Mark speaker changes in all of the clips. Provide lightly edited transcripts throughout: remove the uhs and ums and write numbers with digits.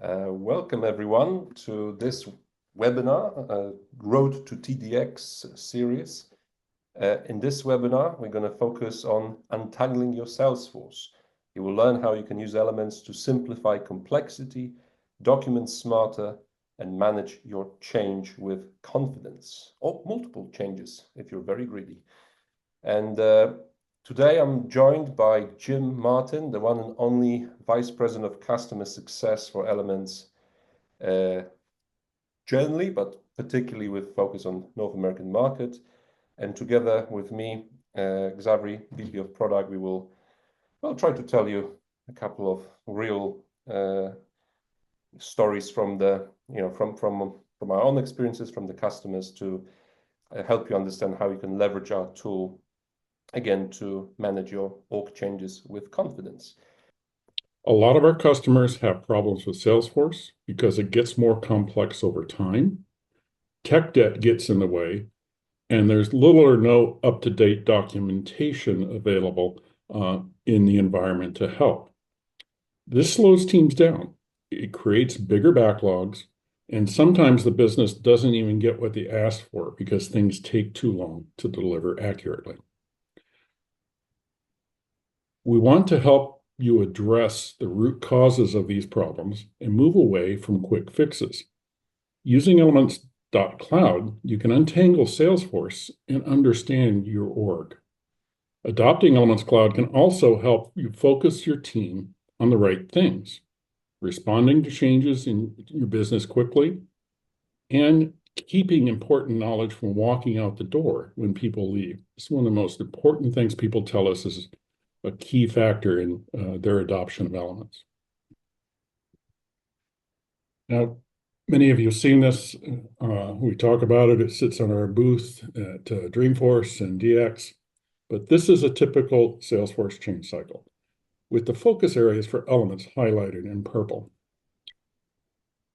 Speaker 1: Welcome everyone to this webinar, Road to TDX series. In this webinar, we're going to focus on untangling your Salesforce. You will learn how you can use elements to simplify complexity, document smarter, and manage your change with confidence, or multiple changes if you're very greedy. And today I'm joined by Jim Martin, the one and only Vice President of Customer Success for Elements generally, but particularly with focus on North American market. And together with me, Xavier, VP of Product, we will try to tell you a couple of real stories from the from our own experiences from the customers to help you understand how you can leverage our tool again to manage your org changes with confidence.
Speaker 2: A lot of our customers have problems with Salesforce because it gets more complex over time. Tech debt gets in the way, and there's little or no up-to-date documentation available in the environment to help. This slows teams down. It creates bigger backlogs, and sometimes the business doesn't even get what they asked for because things take too long to deliver accurately. We want to help you address the root causes of these problems and move away from quick fixes. Using Elements.Cloud, you can untangle Salesforce and understand your org. Adopting Elements Cloud can also help you focus your team on the right things, responding to changes in your business quickly, and keeping important knowledge from walking out the door when people leave. It's one of the most important things people tell us is a key factor in their adoption of Elements. Now, many of you have seen this. We talk about it. It sits on our booth at Dreamforce and DX. But this is a typical Salesforce change cycle, with the focus areas for Elements highlighted in purple.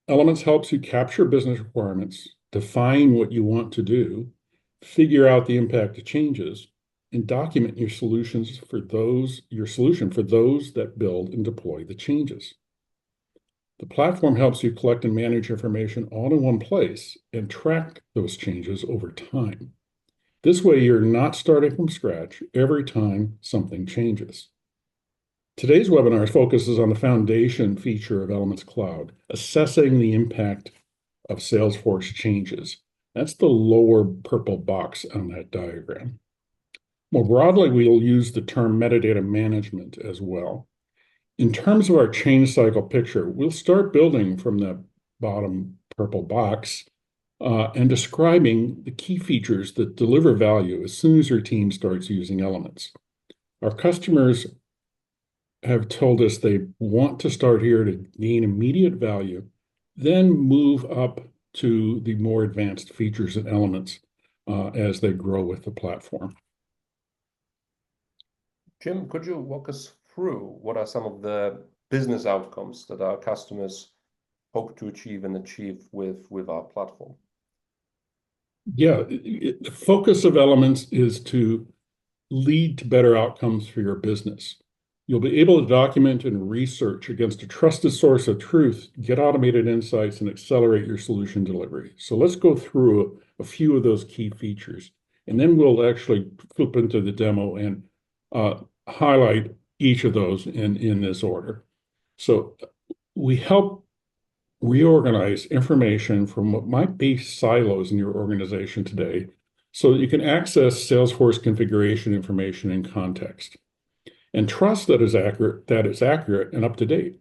Speaker 2: Elements helps you capture business requirements, define what you want to do, figure out the impact of changes, and document your solution for those that build and deploy the changes. The platform helps you collect and manage information all in one place and track those changes over time. This way, you're not starting from scratch every time something changes. Today's webinar focuses on the foundation feature of Elements Cloud, assessing the impact of Salesforce changes. That's the lower purple box on that diagram. More broadly, we'll use the term metadata management as well. In terms of our change cycle picture, we'll start building from the bottom purple box and describing the key features that deliver value as soon as your team starts using Elements. Our customers have told us they want to start here to gain immediate value, then move up to the more advanced features and Elements as they grow with the platform.
Speaker 1: Jim, could you walk us through what are some of the business outcomes that our customers hope to achieve with our platform?
Speaker 2: Yeah, the focus of Elements is to lead to better outcomes for your business. You'll be able to document and research against a trusted source of truth, get automated insights, and accelerate your solution delivery. So let's go through a few of those key features, and then we'll actually flip into the demo and highlight each of those in this order. So we help reorganize information from what might be silos in your organization today so that you can access Salesforce configuration information in context and trust that it's accurate and up to date.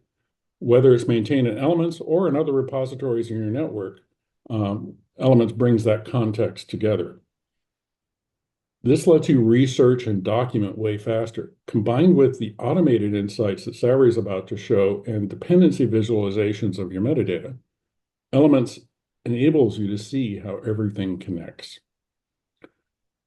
Speaker 2: Whether it's maintained in Elements or in other repositories in your network, Elements brings that context together. This lets you research and document way faster. Combined with the automated insights that Sari is about to show and dependency visualizations of your metadata, Elements enables you to see how everything connects.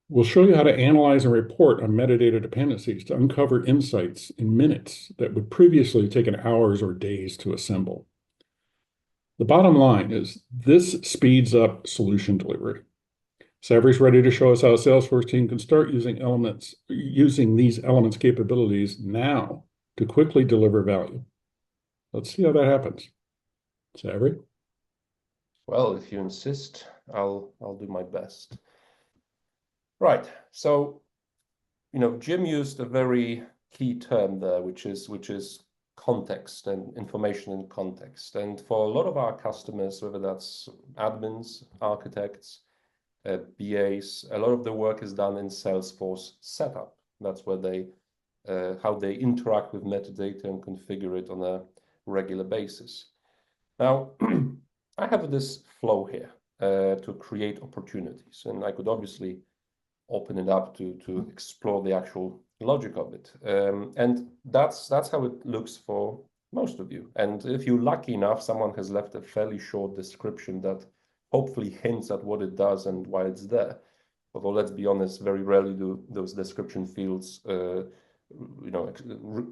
Speaker 2: We'll show you how to analyze and report on metadata dependencies to uncover insights in minutes that would previously have taken hours or days to assemble. The bottom line is this speeds up solution delivery. Savri's ready to show us how a Salesforce team can start using these Elements capabilities now to quickly deliver value. Let's see how that happens. Savory?
Speaker 1: Well, if you insist, I'll do my best. Right. So, Jim used a very key term there, which is context and information in context. And for a lot of our customers, whether that's admins, architects, BAs, a lot of the work is done in Salesforce setup. That's where how they interact with metadata and configure it on a regular basis. Now, I have this flow here to create opportunities, and I could obviously open it up to explore the actual logic of it. And that's how it looks for most of you. And if you're lucky enough, someone has left a fairly short description that hopefully hints at what it does and why it's there. Although let's be honest, very rarely do those description fields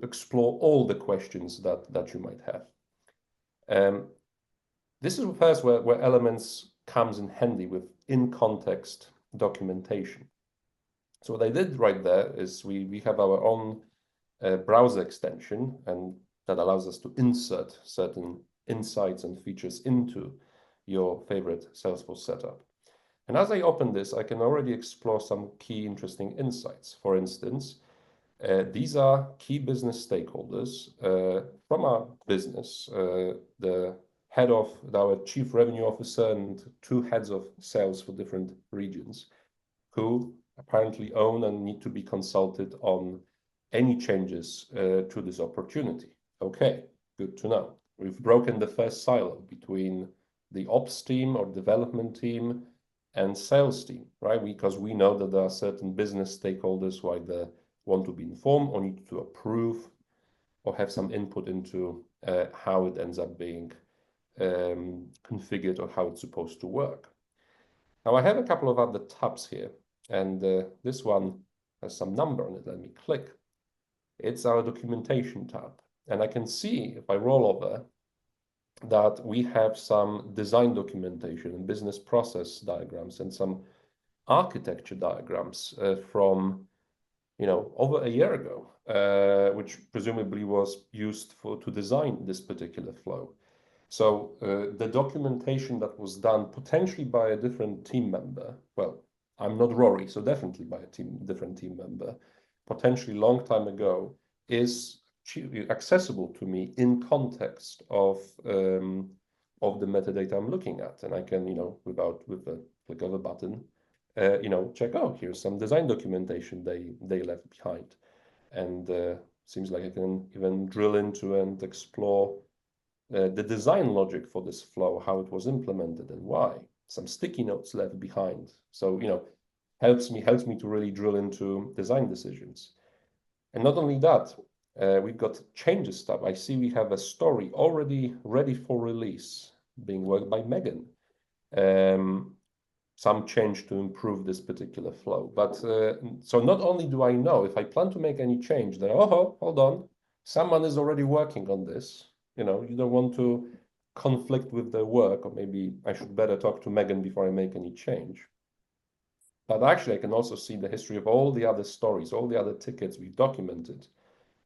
Speaker 1: explore all the questions that you might have. This is first where Elements comes in handy with in-context documentation. So what I did right there is we have our own browser extension, and that allows us to insert certain insights and features into your favorite Salesforce setup. And as I open this, I can already explore some key interesting insights. For instance, these are key business stakeholders from our business, the head of our chief revenue officer and two heads of sales for different regions, who apparently own and need to be consulted on any changes to this opportunity. Okay, good to know. We've broken the first silo between the ops team or development team and sales team, right? Because we know that there are certain business stakeholders who either want to be informed or need to approve or have some input into how it ends up being configured or how it's supposed to work. Now I have a couple of other tabs here, and this one has some number on it. Let me click. It's our documentation tab. And I can see, if I roll over, that we have some design documentation and business process diagrams and some architecture diagrams from over a year ago, which presumably was used to design this particular flow. So the documentation that was done potentially by a different team member, well, I'm not Rory, so definitely by a different team member, potentially long time ago, is accessible to me in context of the metadata I'm looking at, and I can, with the click of a button, check out here's some design documentation they left behind, and seems like I can even drill into and explore the design logic for this flow, how it was implemented and why. Some sticky notes left behind. So, helps me to really drill into design decisions. And not only that, we've got changes tab. I see we have a story already ready for release being worked by Megan. Some change to improve this particular flow. But so not only do I know if I plan to make any change, then, oh, hold on, someone is already working on this. You don't want to conflict with their work, or maybe I should better talk to Megan before I make any change. But actually, I can also see the history of all the other stories, all the other tickets we've documented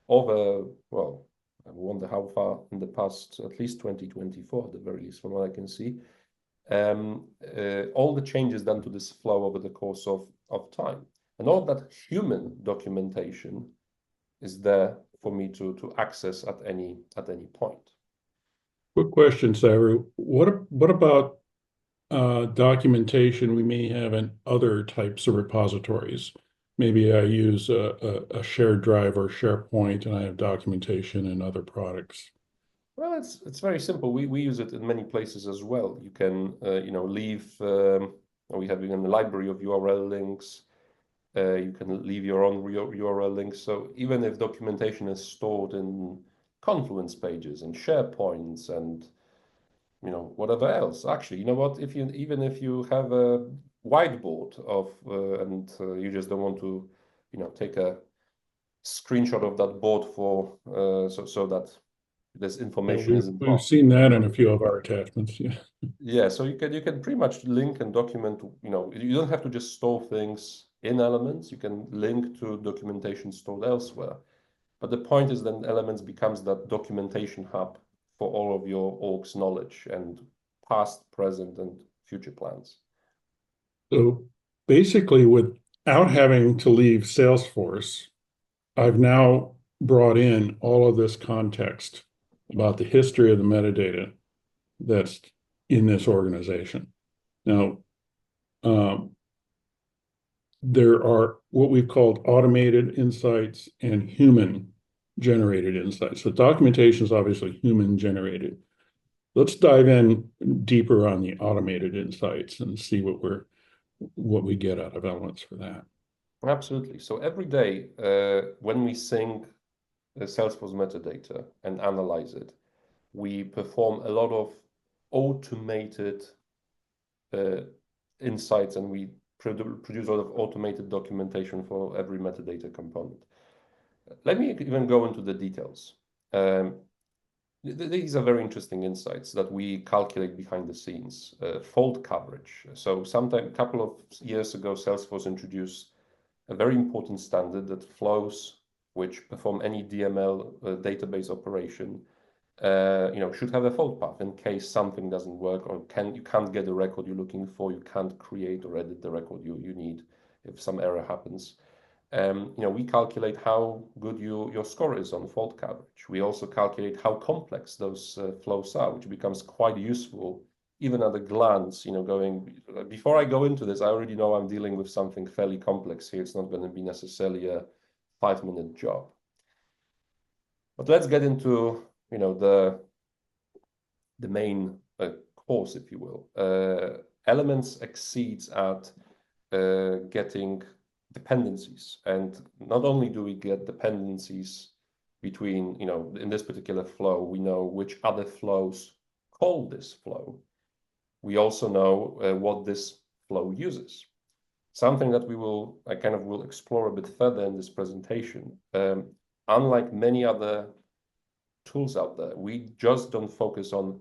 Speaker 1: over, well, I wonder how far in the past, at least 2024, at the very least, from what I can see. All the changes done to this flow over the course of time. And all that human documentation is there for me to access at any point.
Speaker 2: Quick question, Sarah. What about documentation we may have in other types of repositories? Maybe I use a shared drive or SharePoint, and I have documentation in other products.
Speaker 1: Well, it's very simple. We use it in many places as well. You can leave. We have even a library of URL links. You can leave your own URL links. So even if documentation is stored in Confluence pages and SharePoints and whatever else, actually, you know what? Even if you have a whiteboard and you just don't want to, take a screenshot of that board for so that this
Speaker 2: Yeah,
Speaker 1: information isn't
Speaker 2: we've
Speaker 1: lost.
Speaker 2: seen that in a few of our attachments. Yeah.
Speaker 1: Yeah, so you can pretty much link and document, you don't have to just store things in Elements. You can link to documentation stored elsewhere. But the point is then Elements becomes that documentation hub for all of your org's knowledge and past, present, and future plans.
Speaker 2: So basically, without having to leave Salesforce, I've now brought in all of this context about the history of the metadata that's in this organization. Now, there are what we've called automated insights and human generated insights. So documentation is obviously human generated. Let's dive in deeper on the automated insights and see what we get out of Elements for that.
Speaker 1: Absolutely. So every day, when we sync the Salesforce metadata and analyze it, we perform a lot of automated insights, and we produce a lot of automated documentation for every metadata component. Let me even go into the details. These are very interesting insights that we calculate behind the scenes. Fault coverage. So sometime, a couple of years ago, Salesforce introduced a very important standard that flows which perform any DML database operation should have a fault path in case something doesn't work, or you can't get the record you're looking for, you can't create or edit the record you need if some error happens. We calculate how good your score is on fault coverage. We also calculate how complex those flows are, which becomes quite useful even at a glance. Before I go into this, I already know I'm dealing with something fairly complex here. It's not going to be necessarily a 5-minute job. But let's get into the main course, if you will. Elements exceeds at getting dependencies, and not only do we get dependencies between, in this particular flow, we know which other flows call this flow. We also know what this flow uses. Something that I kind of will explore a bit further in this presentation. Unlike many other tools out there, we just don't focus on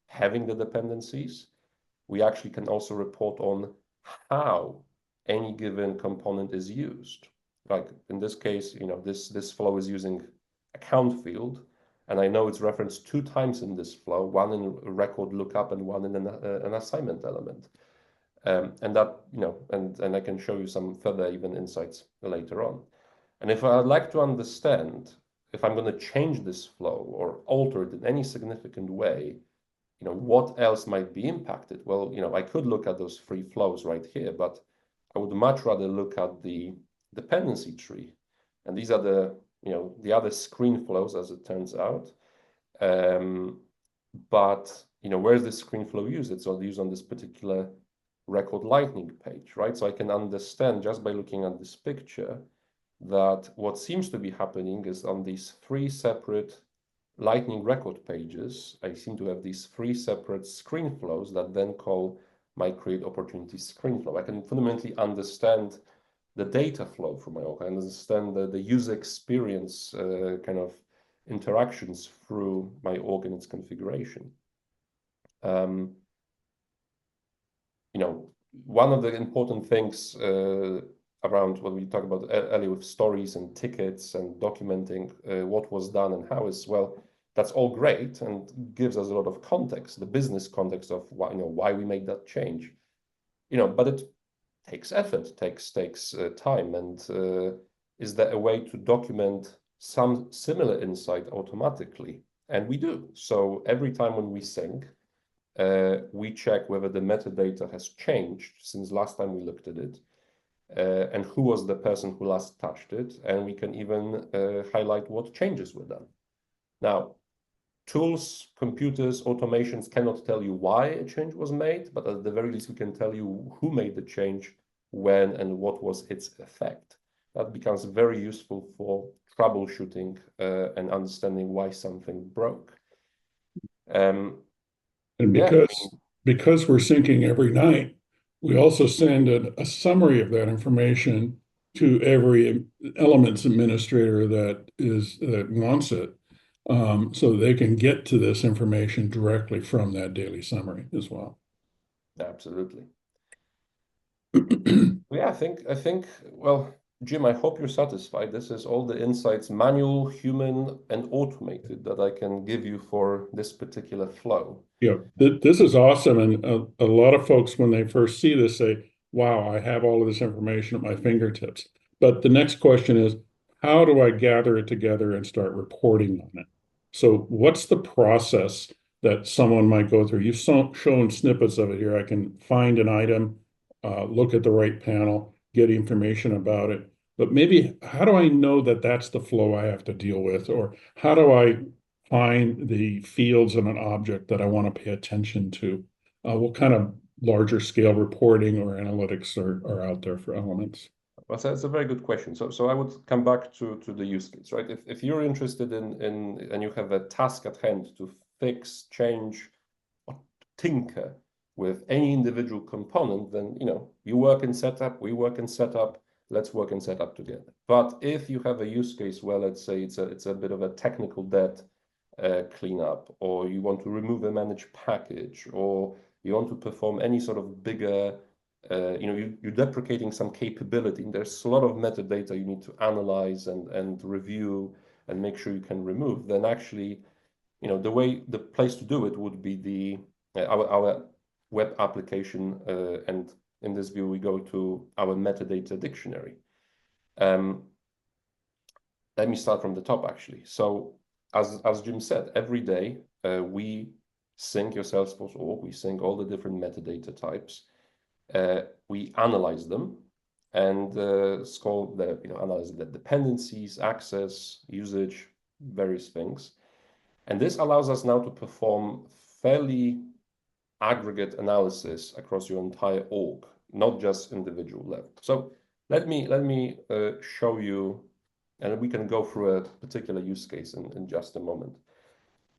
Speaker 1: having the dependencies. We actually can also report on how any given component is used. Like in this case, this flow is using account field, and I know it's referenced 2 times in this flow, one in a record lookup and one in an assignment element. And that, and I can show you some further even insights later on. And if I'd like to understand if I'm going to change this flow or alter it in any significant way, what else might be impacted? Well, I could look at those 3 flows right here, but I would much rather look at the dependency tree. And these are the other screen flows, as it turns out. But where's the screen flow used? It's used on this particular record lightning page, right? So I can understand just by looking at this picture that what seems to be happening is on these 3 separate lightning record pages, I seem to have these 3 separate screen flows that then call my create opportunity screen flow. I can fundamentally understand the data flow from my org. I understand the user experience kind of interactions through my org and its configuration. One of the important things around what we talked about earlier with stories and tickets and documenting what was done and how is, well, that's all great and gives us a lot of context, the business context of why we made that change. But it takes effort, takes time, and is there a way to document some similar insight automatically? And we do. So every time when we sync, we check whether the metadata has changed since last time we looked at it, and who was the person who last touched it, and we can even highlight what changes were done. Now, tools, computers, automations cannot tell you why a change was made, but at the very least, we can tell you who made the change, when, and what was its effect. That becomes very useful for troubleshooting and understanding why something broke.
Speaker 2: And because we're syncing every night, we also send a summary of that information to every Elements administrator that wants it, so they can get to this information directly from that daily summary as well.
Speaker 1: Absolutely. Yeah, I think well, Jim, I hope you're satisfied. This is all the insights, manual, human, and automated, that I can give you for this particular flow.
Speaker 2: Yeah, this is awesome. And a lot of folks, when they first see this, say, wow, I have all of this information at my fingertips. But the next question is, how do I gather it together and start reporting on it? So what's the process that someone might go through? You've shown snippets of it here. I can find an item, look at the right panel, get information about it. But maybe how do I know that that's the flow I have to deal with? Or how do I find the fields in an object that I want to pay attention to? What kind of larger scale reporting or analytics are out there for elements?
Speaker 1: Well, that's a very good question. So I would come back to the use case, right? If you're interested in and you have a task at hand to fix, change, or tinker with any individual component, then you work in setup, we work in setup, let's work in setup together. But if you have a use case where, let's say, it's a bit of a technical debt cleanup, or you want to remove a managed package, or you want to perform any sort of bigger, you're deprecating some capability, and there's a lot of metadata you need to analyze and review and make sure you can remove, then actually, the place to do it would be our web application, and in this view, we go to our metadata dictionary. Let me start from the top, actually. So as Jim said, every day we sync your Salesforce org, we sync all the different metadata types, we analyze them and score analyze the dependencies, access, usage, various things. And this allows us now to perform fairly aggregate analysis across your entire org, not just individual level. So let me show you, and we can go through a particular use case in just a moment.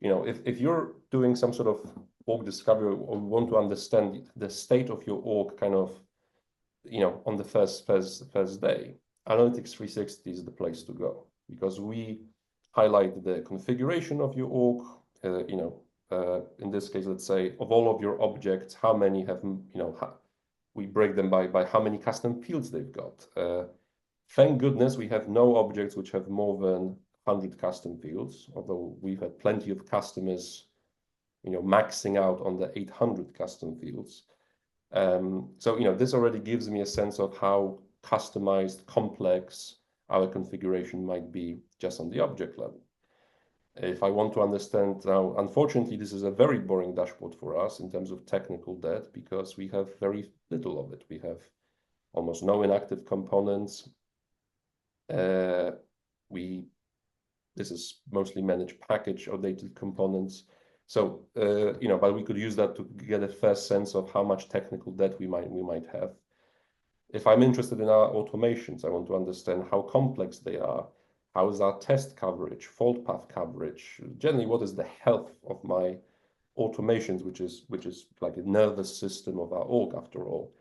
Speaker 1: If you're doing some sort of org discovery, or want to understand the state of your org kind of, on the first day, Analytics 360 is the place to go, because we highlight the configuration of your org. In this case, let's say, of all of your objects, how many have, we break them by how many custom fields they've got. Thank goodness we have no objects which have more than 100 custom fields, although we've had plenty of customers, maxing out on the 800 custom fields. So, this already gives me a sense of how customized, complex our configuration might be just on the object level. If I want to understand now, unfortunately, this is a very boring dashboard for us in terms of technical debt, because we have very little of it. We have almost no inactive components. This is mostly managed package or dated components. So, but we could use that to get a first sense of how much technical debt we might have. If I'm interested in our automations, I want to understand how complex they are. How is our test coverage, fault path coverage? Generally, what is the health of my automations, which is like a nervous system of our org, after all.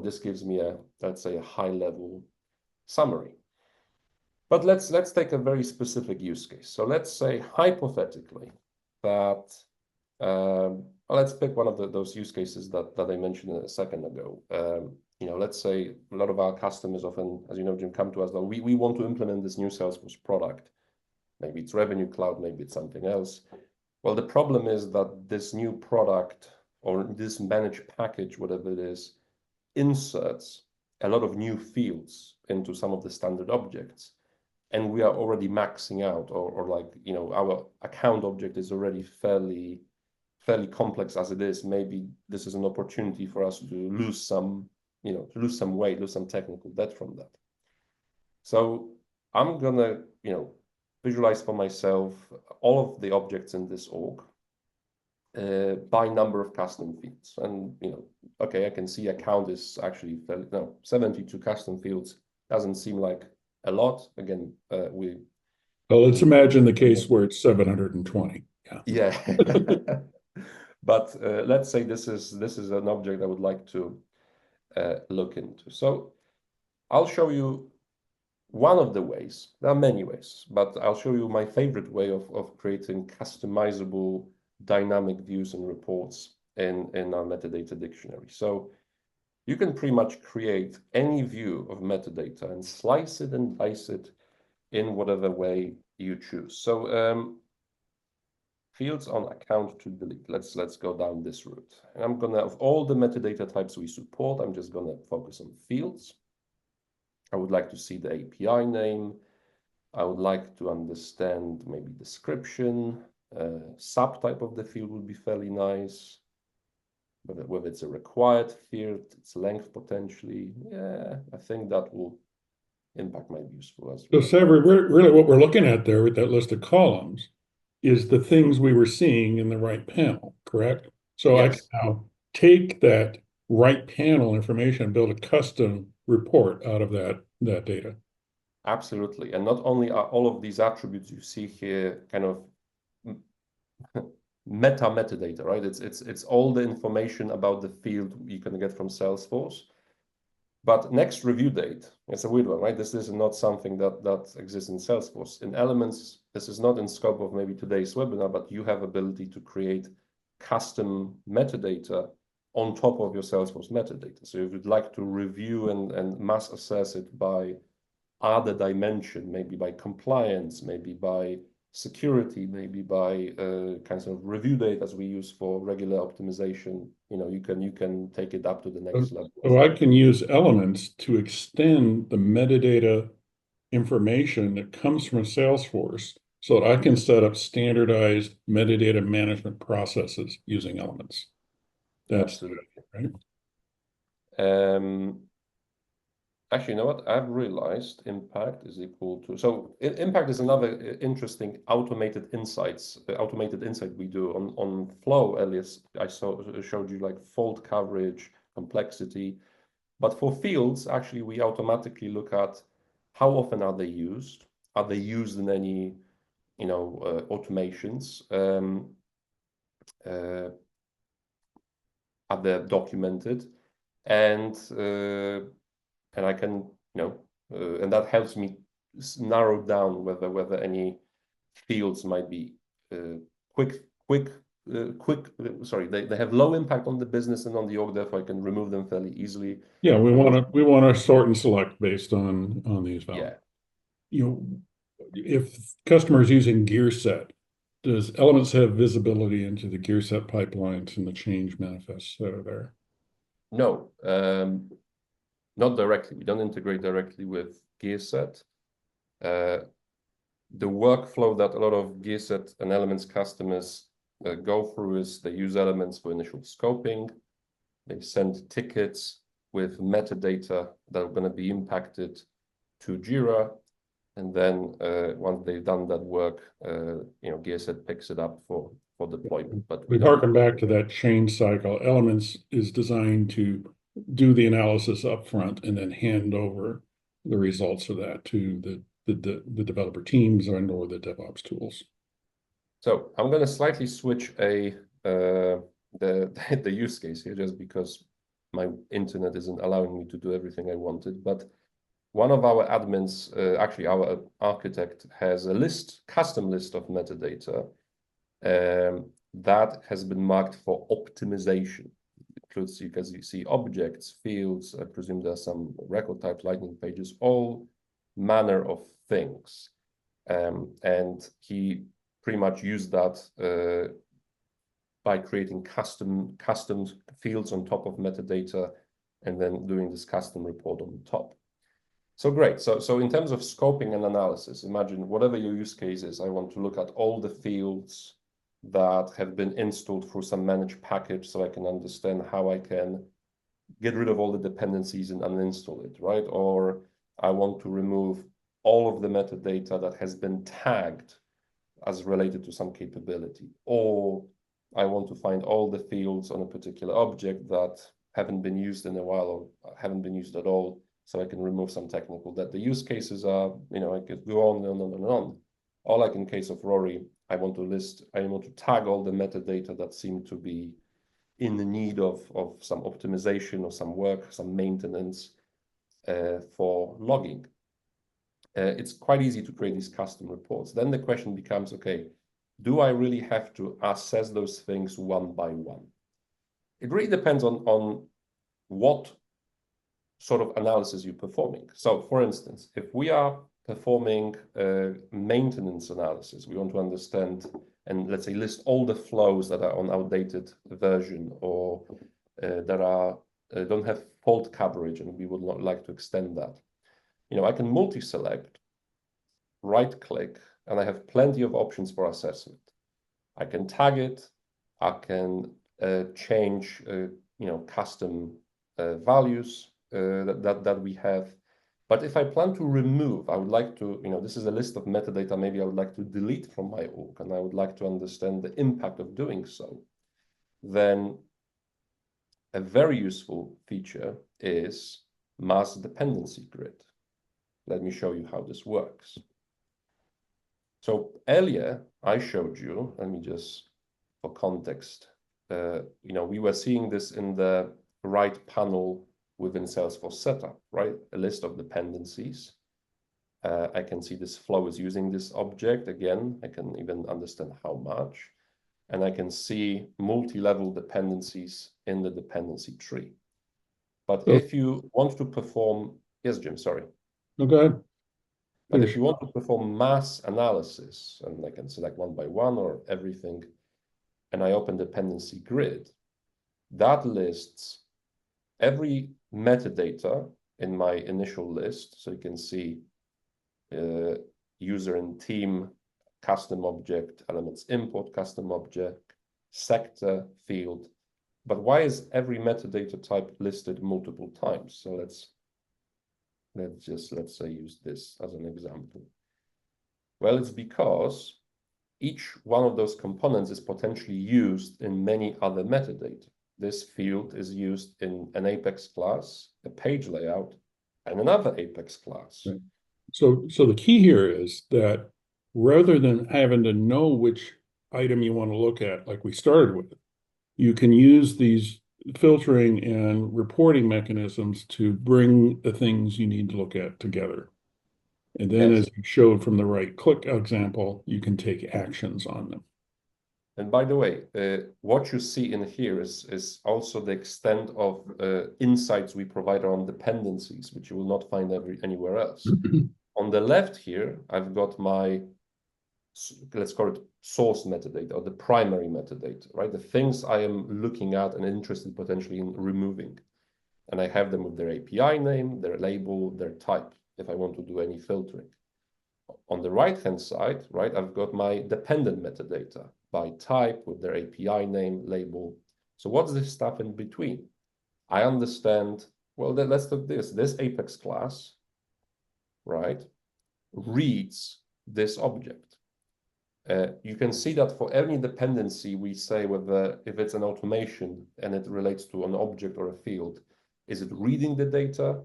Speaker 1: This gives me let's say, a high level summary. But let's take a very specific use case. So let's say hypothetically that let's pick one of those use cases that I mentioned a second ago. Let's say a lot of our customers often, as you know, Jim, come to us that we want to implement this new Salesforce product. Maybe it's Revenue Cloud, maybe it's something else. Well, the problem is that this new product, or this managed package, whatever it is, inserts a lot of new fields into some of the standard objects. And we are already maxing out, or like, our account object is already fairly complex as it is. Maybe this is an opportunity for us to lose some, weight, lose some technical debt from that. So I'm gonna, visualize for myself all of the objects in this org by number of custom fields. And, okay, I can see account is actually 72 custom fields. Doesn't seem like a lot. Again, well,
Speaker 2: let's imagine the case where it's 720.
Speaker 1: Yeah. But let's say this is an object I would like to look into. So I'll show you one of the ways. There are many ways, but I'll show you my favorite way of creating customizable dynamic views and reports in our metadata dictionary. So, you can pretty much create any view of metadata and slice it and dice it in whatever way you choose. So fields on account to delete. Let's go down this route. And I'm gonna, of all the metadata types we support, I'm just gonna focus on fields. I would like to see the API name. I would like to understand maybe description. Subtype of the field would be fairly nice. Whether it's a required field, its length potentially. Yeah, I think that will impact might be useful as
Speaker 2: So
Speaker 1: well.
Speaker 2: Sever, really what we're looking at there with that list of columns is the things we were seeing in the right panel, correct? So I can
Speaker 1: Yes,
Speaker 2: now take that right panel information and build a custom report out of that data.
Speaker 1: absolutely. And not only are all of these attributes you see here kind of metadata, right? It's all the information about the field you can get from Salesforce. But next review date, it's a weird one, right? This is not something that exists in Salesforce. In Elements, this is not in scope of maybe today's webinar, but you have ability to create custom metadata on top of your Salesforce metadata. So if you'd like to review and mass assess it by other dimension, maybe by compliance, maybe by security, maybe by kinds of review data as we use for regular optimization, you can take it up to the next level.
Speaker 2: So I can use Elements to extend the metadata information that comes from Salesforce so that I can set up standardized metadata management processes using Elements. That's
Speaker 1: Absolutely.
Speaker 2: right.
Speaker 1: Actually, you know what? I've realized impact is equal to, so impact is another interesting automated insight we do on Flow. Elias, I showed you like fault coverage, complexity, but for fields, actually, we automatically look at how often are they used? Are they used in any, automations? Are they documented? And I can, and that helps me narrow down whether any fields might be quick. Sorry, they have low impact on the business and on the org, therefore I can remove them fairly easily.
Speaker 2: Yeah, we want to sort and select based on these values.
Speaker 1: Yeah.
Speaker 2: If customers using gear set, does Elements have visibility into the gear set pipelines and the change manifests that are there?
Speaker 1: No, not directly. We don't integrate directly with GearSet. The workflow that a lot of GearSet and Elements customers go through is they use Elements for initial scoping. They send tickets with metadata that are going to be impacted to Jira. And then once they've done that work, GearSet picks it up for deployment. But
Speaker 2: we harken back to that change cycle. Elements is designed to do the analysis up front and then hand over the results of that to the developer teams or the DevOps tools.
Speaker 1: So I'm going to slightly switch the use case here just because my internet isn't allowing me to do everything I wanted. But one of our admins, actually our architect, has a custom list of metadata that has been marked for optimization. It includes, as you see, objects, fields. I presume there are some record types, lightning pages, all manner of things. And he pretty much used that by creating custom fields on top of metadata and then doing this custom report on top. So great. So in terms of scoping and analysis, imagine whatever your use case is, I want to look at all the fields that have been installed through some managed package so I can understand how I can get rid of all the dependencies and uninstall it, right? Or I want to remove all of the metadata that has been tagged as related to some capability. Or I want to find all the fields on a particular object that haven't been used in a while or haven't been used at all, so I can remove some technical. That the use cases are, I could go on and on and on. Or like in case of Rory, I want to tag all the metadata that seem to be in the need of some optimization or some work, some maintenance for logging. It's quite easy to create these custom reports. Then the question becomes, okay, do I really have to assess those things one by one? It really depends on what sort of analysis you're performing. So for instance, if we are performing a maintenance analysis, we want to understand and let's say list all the flows that are on outdated version or that are don't have fault coverage, and we would not like to extend that. I can multi-select, right-click, and I have plenty of options for assessment. I can tag it. I can change, custom values that we have. But if I plan to remove, I would like to, this is a list of metadata maybe I would like to delete from my org, and I would like to understand the impact of doing so. Then a very useful feature is mass dependency grid. Let me show you how this works. So earlier I showed you, let me just, for context, we were seeing this in the right panel within Salesforce setup, right? A list of dependencies. I can see this flow is using this object. Again, I can even understand how much. And I can see multi-level dependencies in the dependency tree. But if you want to perform, yes, Jim, sorry.
Speaker 2: No, go ahead.
Speaker 1: But if you want to perform mass analysis, and I can select one by one or everything, and I open dependency grid, that lists every metadata in my initial list. So you can see user and team, custom object, elements import, custom object, sector, field. But why is every metadata type listed multiple times? So let's say use this as an example. Well, it's because each one of those components is potentially used in many other metadata. This field is used in an Apex class, a page layout, and another Apex class.
Speaker 2: Right. So the key here is that rather than having to know which item you want to look at, like we started with, you can use these filtering and reporting mechanisms to bring the things you need to look at together. And then,
Speaker 1: Yes.
Speaker 2: as you showed from the right click example, you can take actions on them.
Speaker 1: And by the way, what you see in here is also the extent of insights we provide on dependencies, which you will not find anywhere else. On the left here, I've got my, let's call it source metadata, or the primary metadata, right? The things I am looking at and interested potentially in removing. And I have them with their API name, their label, their type, if I want to do any filtering. On the right-hand side, right, I've got my dependent metadata by type with their API name, label. So what's this stuff in between? I understand, well, let's look at this Apex class, right, reads this object. You can see that for any dependency, we say whether if it's an automation and it relates to an object or a field, is it reading the data?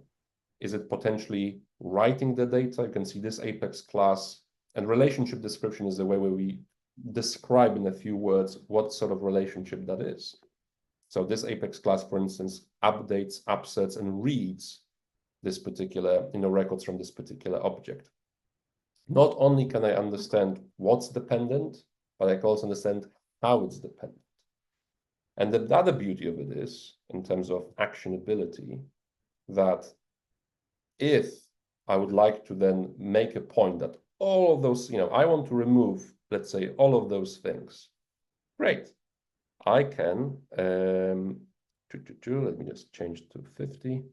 Speaker 1: Is it potentially writing the data? You can see this Apex class, and relationship description is the way where we describe in a few words what sort of relationship that is. So this Apex class, for instance, updates, upsets, and reads this particular, records from this particular object. Not only can I understand what's dependent, but I can also understand how it's dependent. And the other beauty of it is, in terms of actionability, that if I would like to then make a point that all of those, I want to remove, let's say, all of those things. Great. I can, let me just change to 50.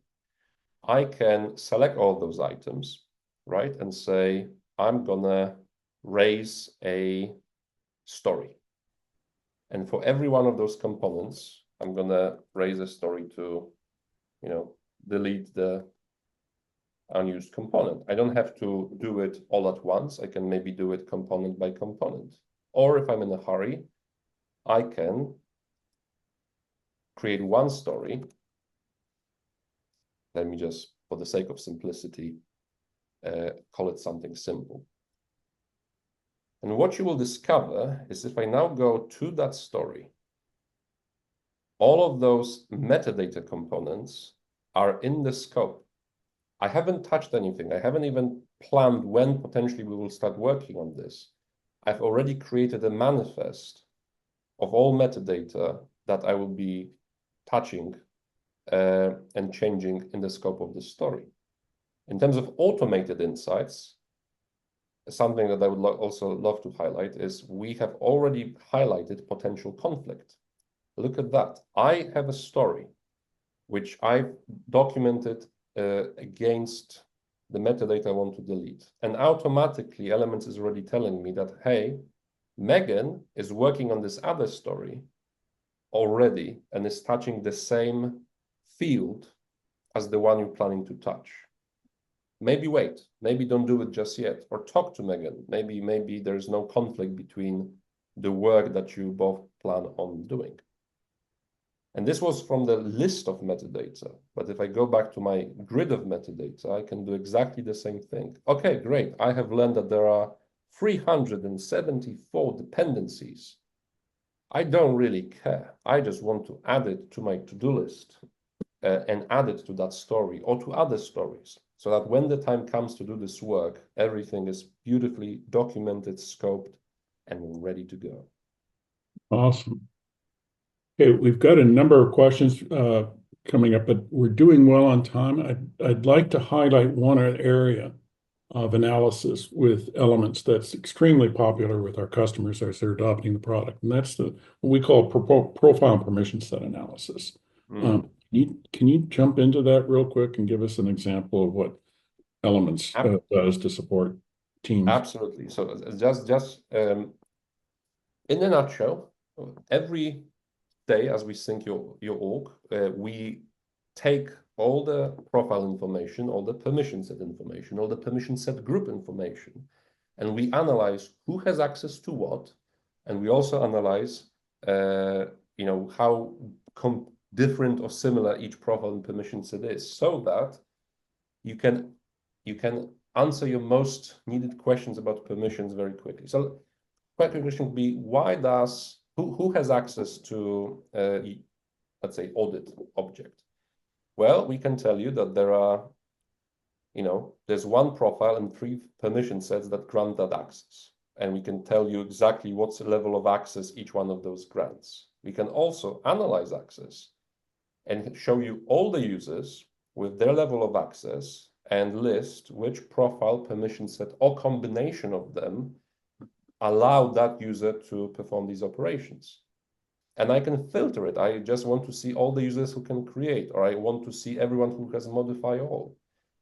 Speaker 1: I can select all of those items, right? And say, I'm gonna raise a story. And for every one of those components, I'm gonna raise a story to, delete the unused component. I don't have to do it all at once. I can maybe do it component by component. Or if I'm in a hurry, I can create one story. Let me just, for the sake of simplicity, call it something simple. And what you will discover is if I now go to that story, all of those metadata components are in the scope. I haven't touched anything. I haven't even planned when potentially we will start working on this. I've already created a manifest of all metadata that I will be touching and changing in the scope of the story. In terms of automated insights, something that I would also love to highlight is we have already highlighted potential conflict. Look at that. I have a story which I've documented against the metadata I want to delete. And automatically Elements is already telling me that, hey, Megan is working on this other story already and is touching the same field as the one you're planning to touch. Maybe wait, maybe don't do it just yet, or talk to Megan. Maybe there's no conflict between the work that you both plan on doing. And this was from the list of metadata. But if I go back to my grid of metadata, I can do exactly the same thing. Okay, great. I have learned that there are 374 dependencies. I don't really care. I just want to add it to my to-do list and add it to that story or to other stories, so that when the time comes to do this work, everything is beautifully documented, scoped, and ready to go.
Speaker 2: Awesome. Okay, we've got a number of questions coming up, but we're doing well on time. I'd like to highlight one area of analysis with Elements that's extremely popular with our customers as they're adopting the product, and that's what we call profile and permission set analysis. Can you jump into that real quick and give us an example of what Elements does to support teams?
Speaker 1: Absolutely. So just in a nutshell, every day as we sync your org, we take all the profile information, all the permission set information, all the permission set group information, and we analyze who has access to what, and we also analyze, how different or similar each profile and permission set is, so that you can answer your most needed questions about permissions very quickly. So, quite a question would be: who has access to, let's say, audit object? Well, we can tell you that there are, there's one profile and 3 permission sets that grant that access. And we can tell you exactly what's the level of access each one of those grants. We can also analyze access and show you all the users with their level of access and list which profile, permission set, or combination of them allow that user to perform these operations. And I can filter it. I just want to see all the users who can create, or I want to see everyone who has modify all.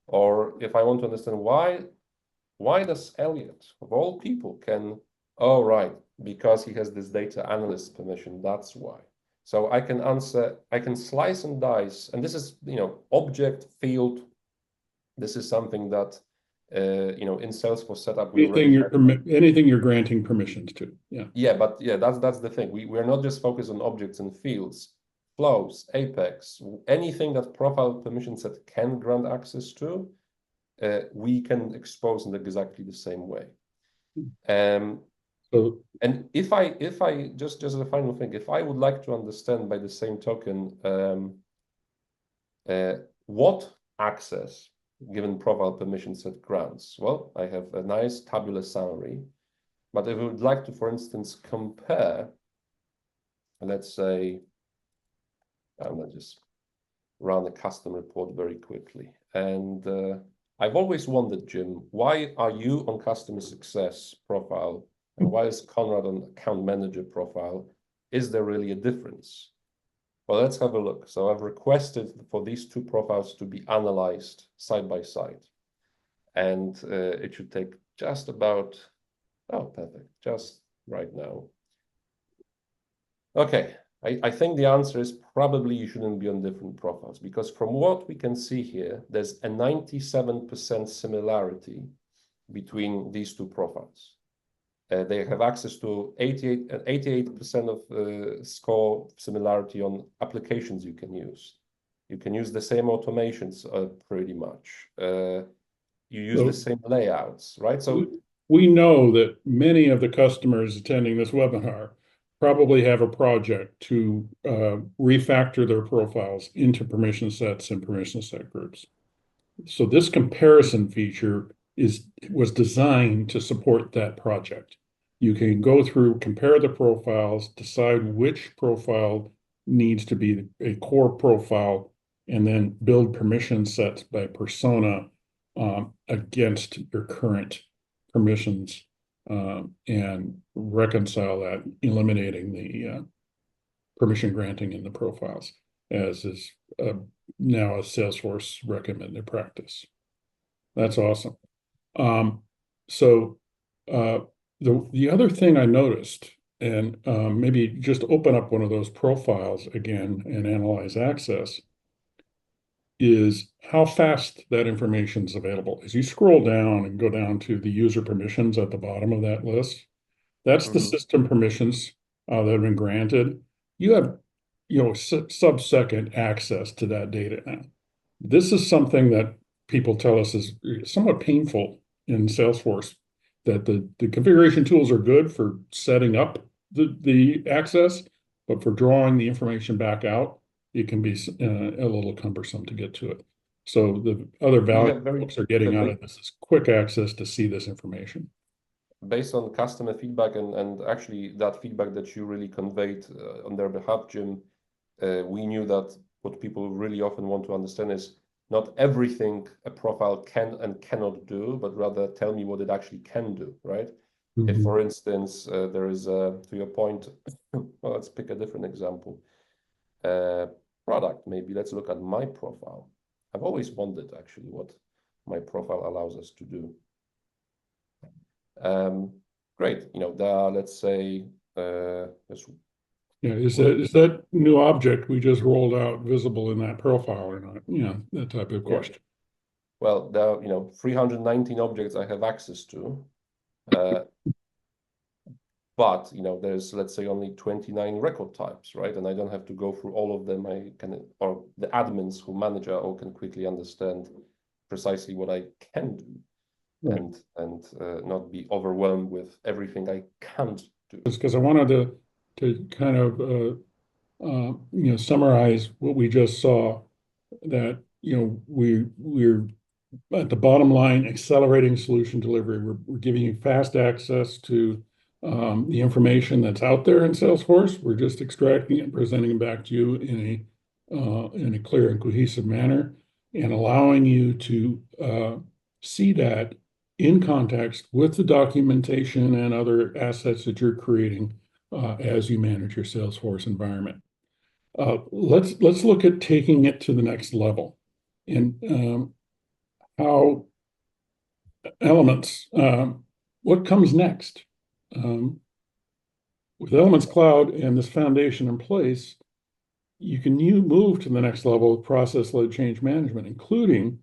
Speaker 1: Or if I want to understand why does Elliot, of all people, oh, right, because he has this data analyst permission, that's why. So I can slice and dice, and this is, object field. This is something that, in Salesforce setup,
Speaker 2: anything you're granting permissions to.
Speaker 1: That's the thing. We're not just focused on objects and fields, flows, Apex, anything that profile permission set can grant access to, we can expose in exactly the same way. And if I just as a final thing, if I would like to understand by the same token what access given profile permission set grants, well, I have a nice tabular summary. But if we would like to, for instance, compare, let's say, I'm going to just run a custom report very quickly. And I've always wondered, Jim, why are you on customer success profile and why is Conrad on account manager profile? Is there really a difference? Well, let's have a look. So I've requested for these 2 profiles to be analyzed side by side. And it should take just about, oh, perfect, just right now. Okay, I think the answer is probably you shouldn't be on different profiles, because from what we can see here, there's a 97% similarity between these 2 profiles. They have access to 88% of score similarity on applications you can use. You can use the same automations pretty much. You use the same layouts, right? So
Speaker 2: we know that many of the customers attending this webinar probably have a project to refactor their profiles into permission sets and permission set groups. So this comparison feature was designed to support that project. You can go through, compare the profiles, decide which profile needs to be a core profile, and then build permission sets by persona against your current permissions and reconcile that, eliminating the permission granting in the profiles, as is now a Salesforce recommended practice. That's awesome. So the other thing I noticed, and maybe just open up one of those profiles again and analyze access, is how fast that information is available. As you scroll down and go down to the user permissions at the bottom of that list, that's the system permissions that have been granted. You have, sub-second access to that data now. This is something that people tell us is somewhat painful in Salesforce, that the configuration tools are good for setting up the access, but for drawing the information back out, it can be a little cumbersome to get to it. So the other value folks are getting out of this is quick access to see this information.
Speaker 1: Based on customer feedback and actually that feedback that you really conveyed on their behalf, Jim, we knew that what people really often want to understand is not everything a profile can and cannot do, but rather tell me what it actually can do, right? If, for instance, there is, to your point, well, let's pick a different example. Product, maybe let's look at my profile. I've always wondered actually what my profile allows us to do. Great, let's say,
Speaker 2: is that new object we just rolled out visible in that profile or not? That type of question.
Speaker 1: Well, there are, 319 objects I have access to. But, there's, let's say, only 29 record types, right? And I don't have to go through all of them. I can, or the admins who manage our org can quickly understand precisely what I can do. Right. and not be overwhelmed with everything I can't do.
Speaker 2: Because I wanted to kind of summarize what we just saw, that we're at the bottom line accelerating solution delivery. We're giving you fast access to the information that's out there in Salesforce. We're just extracting it and presenting it back to you in a clear and cohesive manner, and allowing you to see that in context with the documentation and other assets that you're creating as you manage your Salesforce environment. Let's look at taking it to the next level, and how Elements, what comes next? With Elements Cloud and this foundation in place, you can move to the next level of process-led change management, including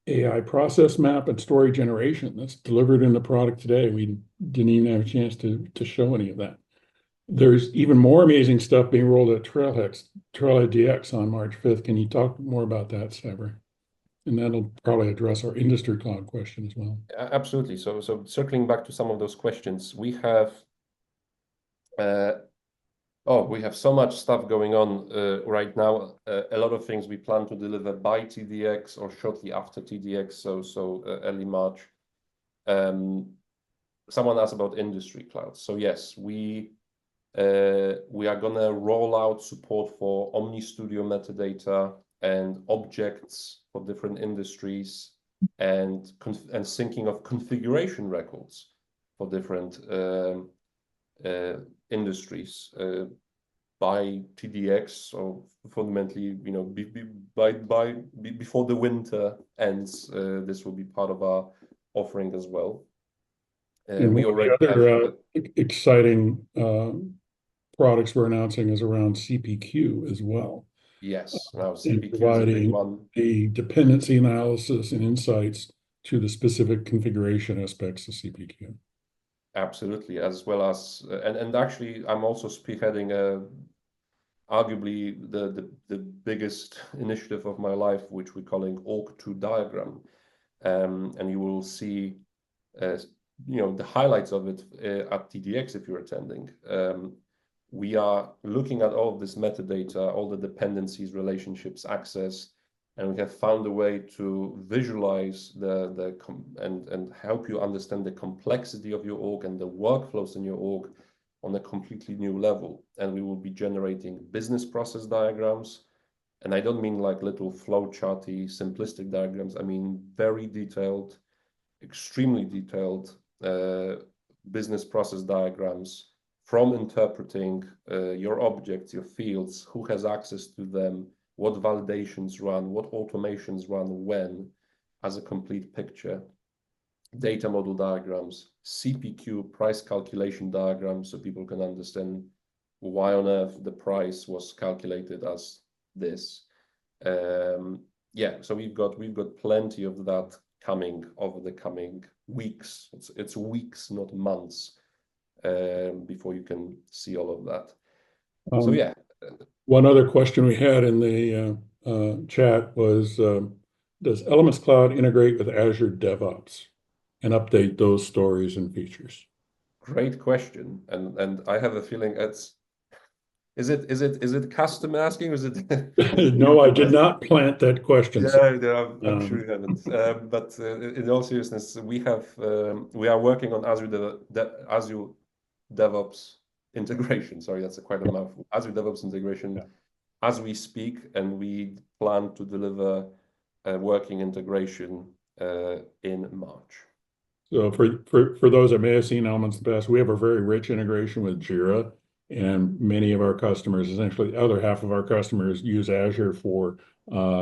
Speaker 2: AI process map and story generation that's delivered in the product today. We didn't even have a chance to show any of that. There's even more amazing stuff being rolled at Trailhead DX on March 5th. Can you talk more about that, Saber? And that'll probably address our industry cloud question as well.
Speaker 1: Absolutely. So circling back to some of those questions, we have so much stuff going on right now. A lot of things we plan to deliver by TDX or shortly after TDX, so early March. Someone asked about industry clouds. So yes, we are gonna roll out support for Omni Studio metadata and objects for different industries, and syncing of configuration records for different industries by TDX. So fundamentally, before the winter ends, this will be part of our offering as well.
Speaker 2: And we already have exciting products we're announcing is around CPQ as well.
Speaker 1: Yes, now CPQ is a big one.
Speaker 2: The dependency analysis and insights to the specific configuration aspects of CPQ.
Speaker 1: Absolutely, as well as and actually, I'm also spearheading arguably the biggest initiative of my life, which we're calling Org2 diagram, and you will see the highlights of it at TDX if you're attending. We are looking at all of this metadata, all the dependencies, relationships, access, and we have found a way to visualize and help you understand the complexity of your org and the workflows in your org on a completely new level. And we will be generating business process diagrams And I don't mean like little flowcharty, simplistic diagrams. I mean very detailed, extremely detailed business process diagrams from interpreting your objects, your fields, who has access to them, what validations run, what automations run when, as a complete picture. Data model diagrams, CPQ, price calculation diagrams, so people can understand why on earth the price was calculated as this. Yeah, so we've got plenty of that coming over the coming weeks. It's weeks, not months, before you can see all of that. So yeah.
Speaker 2: One other question we had in the chat was, does Elements Cloud integrate with Azure DevOps and update those stories and features?
Speaker 1: Great question, and I have a feeling is it custom asking? Is it
Speaker 2: No, I did not plant that question.
Speaker 1: Yeah, no, I'm sure you haven't. But in all seriousness, we are working on Azure DevOps integration. Sorry, that's quite a mouthful. Azure DevOps integration as we speak, and we plan to deliver a working integration in March.
Speaker 2: So for those that may have seen Elements in the past, we have a very rich integration with Jira, and many of our customers, essentially the other half of our customers, use Azure for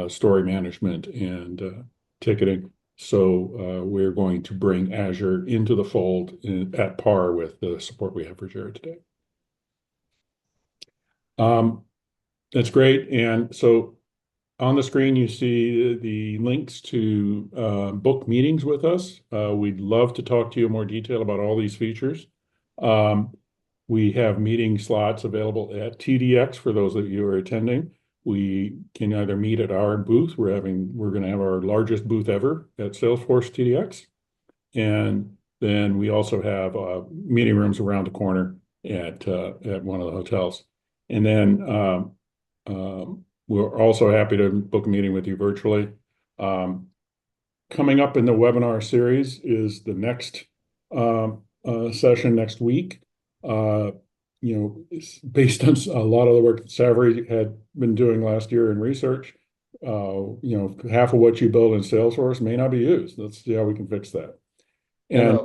Speaker 2: story management and ticketing. So we're going to bring Azure into the fold at par with the support we have for Jira today. That's great. And so on the screen, you see the links to book meetings with us. We'd love to talk to you in more detail about all these features. We have meeting slots available at TDX for those of you who are attending. We can either meet at our booth. We're going to have our largest booth ever at Salesforce TDX. And then we also have meeting rooms around the corner at one of the hotels. And then we're also happy to book a meeting with you virtually. Coming up in the webinar series is the next session next week. It's based on a lot of the work that Savary had been doing last year in research. Half of what you build in Salesforce may not be used. Let's see how we can fix that. And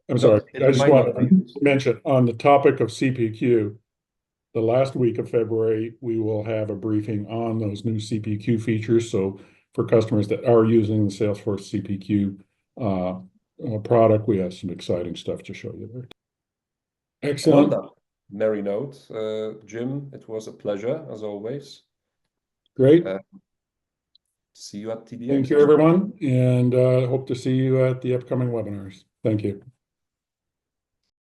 Speaker 2: I'm sorry, I just want to mention on the topic of CPQ, the last week of February, we will have a briefing on those new CPQ features. So for customers that are using the Salesforce CPQ product, we have some exciting stuff to show you there. Excellent.
Speaker 1: On that merry note, Jim, it was a pleasure as always.
Speaker 2: Great.
Speaker 1: See you at TDX.
Speaker 2: Thank you, everyone, and hope to see you at the upcoming webinars. Thank you.